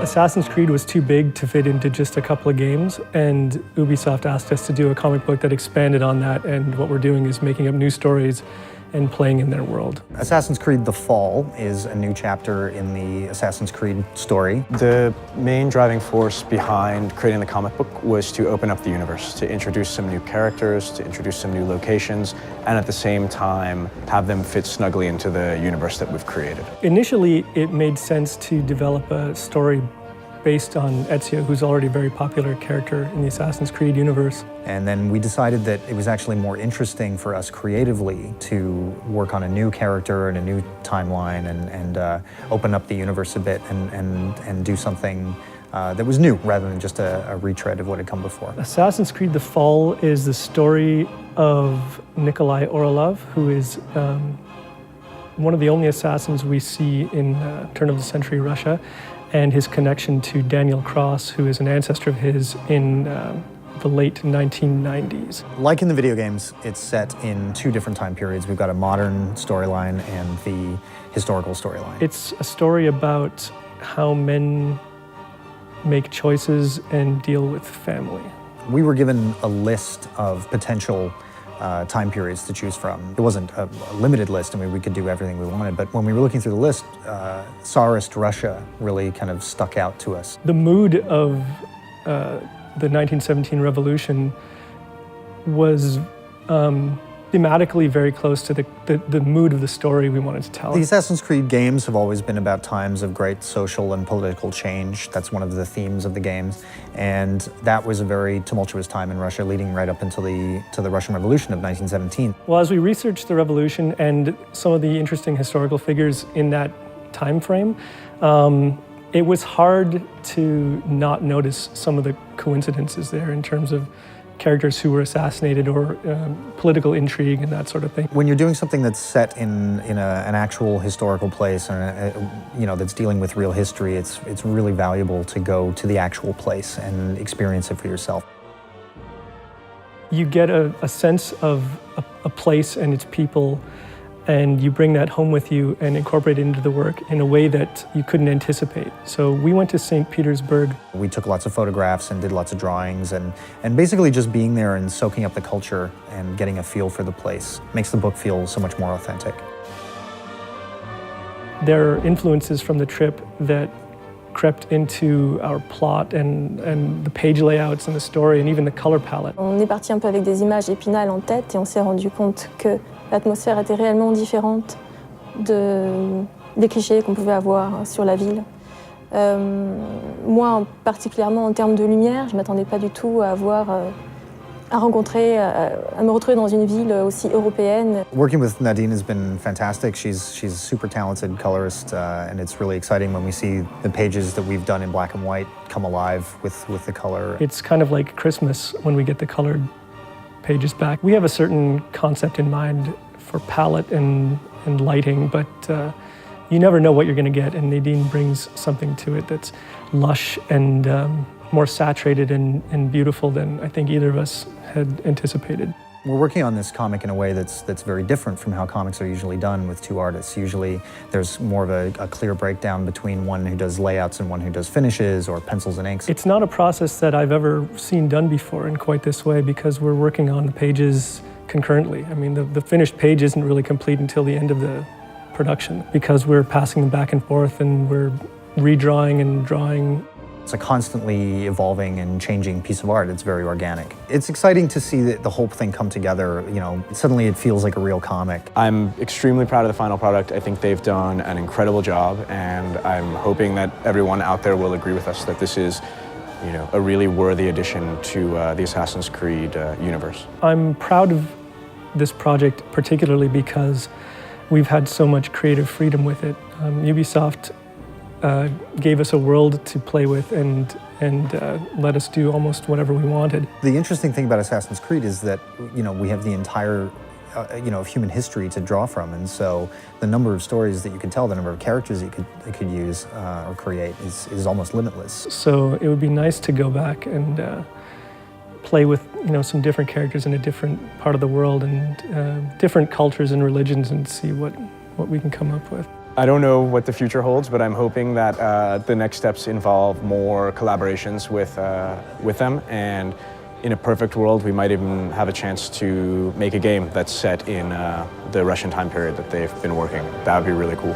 Assassin's Creed was too big to fit into just a couple of games, and Ubisoft asked us to do a comic book that expanded on that, and what we're doing is making up new stories and playing in their world. Assassin's Creed The Fall is a new chapter in the Assassin's Creed story. The main driving force behind creating the comic book was to open up the universe, to introduce some new characters, to introduce some new locations, and at the same time have them fit snugly into the universe that we've created. Initially, it made sense to develop a story based on Ezio, who's already a very popular character in the Assassin's Creed universe. And then we decided that it was actually more interesting for us creatively to work on a new character and a new timeline and open up the universe a bit and do something that was new rather than just a retread of what had come before. Assassin's Creed The Fall is the story of Nikolai Orlov, who is one of the only assassins we see in turn-of-the-century Russia, and his connection to Daniel Cross, who is an ancestor of his in the late 1990s. Like in the video games, it's set in two different time periods. We've got a modern storyline and the historical storyline. It's a story about how men make choices and deal with family. We were given a list of potential time periods to choose from. It wasn't a limited list. I mean, we could do everything we wanted, but when we were looking through the list, Tsarist Russia really kind of stuck out to us. The mood of the 1917 revolution was thematically very close to the mood of the story we wanted to tell. The Assassin's Creed games have always been about times of great social and political change. That's one of the themes of the games. And that was a very tumultuous time in Russia leading right up until the Russian Revolution of 1917. Well, as we researched the revolution and some of the interesting historical figures in that time frame, it was hard to not notice some of the coincidences there in terms of characters who were assassinated or political intrigue and that sort of thing. When you're doing something that's set in an actual historical place and that's dealing with real history, it's really valuable to go to the actual place and experience it for yourself. You get a sense of a place and its people, and you bring that home with you and incorporate it into the work in a way that you couldn't anticipate. So we went to St. Petersburg. We took lots of photographs and did lots of drawings, and basically just being there and soaking up the culture and getting a feel for the place makes the book feel so much more authentic. There are influences from the trip that crept into our plot and the page layouts and the story and even the color palette. On est parti un peu avec des images Épinal en tête et on s'est rendu compte que l'atmosphère était réellement différente des clichés qu'on pouvait avoir sur la ville. Moi, particulièrement en termes de lumière, je ne m'attendais pas du tout à me retrouver dans une ville aussi européenne. Working with Nadine has been fantastic. She's a super talented colorist, and it's really exciting when we see the pages that we've done in black and white come alive with the color. It's kind of like Christmas when we get the colored pages back. We have a certain concept in mind for palette and lighting, but you never know what you're going to get, and Nadine brings something to it that's lush and more saturated and beautiful than I think either of us had anticipated. We're working on this comic in a way that's very different from how comics are usually done with two artists. Usually there's more of a clear breakdown between one who does layouts and one who does finishes or pencils and inks. It's not a process that I've ever seen done before in quite this way because we're working on the pages concurrently. I mean, the finished page isn't really complete until the end of the production because we're passing them back and forth and we're redrawing and drawing. It's a constantly evolving and changing piece of art. It's very organic. It's exciting to see the whole thing come together. You know, suddenly it feels like a real comic. I'm extremely proud of the final product. I think they've done an incredible job, and I'm hoping that everyone out there will agree with us that this is, you know, a really worthy addition to the Assassin's Creed universe. I'm proud of this project particularly because we've had so much creative freedom with it. Ubisoft gave us a world to play with and let us do almost whatever we wanted. The interesting thing about Assassin's Creed is that, you know, we have the entire, of human history to draw from, and so the number of stories that you could tell, the number of characters you could use or create is almost limitless. So it would be nice to go back and play with, some different characters in a different part of the world and different cultures and religions and see what we can come up with. I don't know what the future holds, but I'm hoping that the next steps involve more collaborations with them, and in a perfect world, we might even have a chance to make a game that's set in the Russian time period that they've been working. That would be really cool.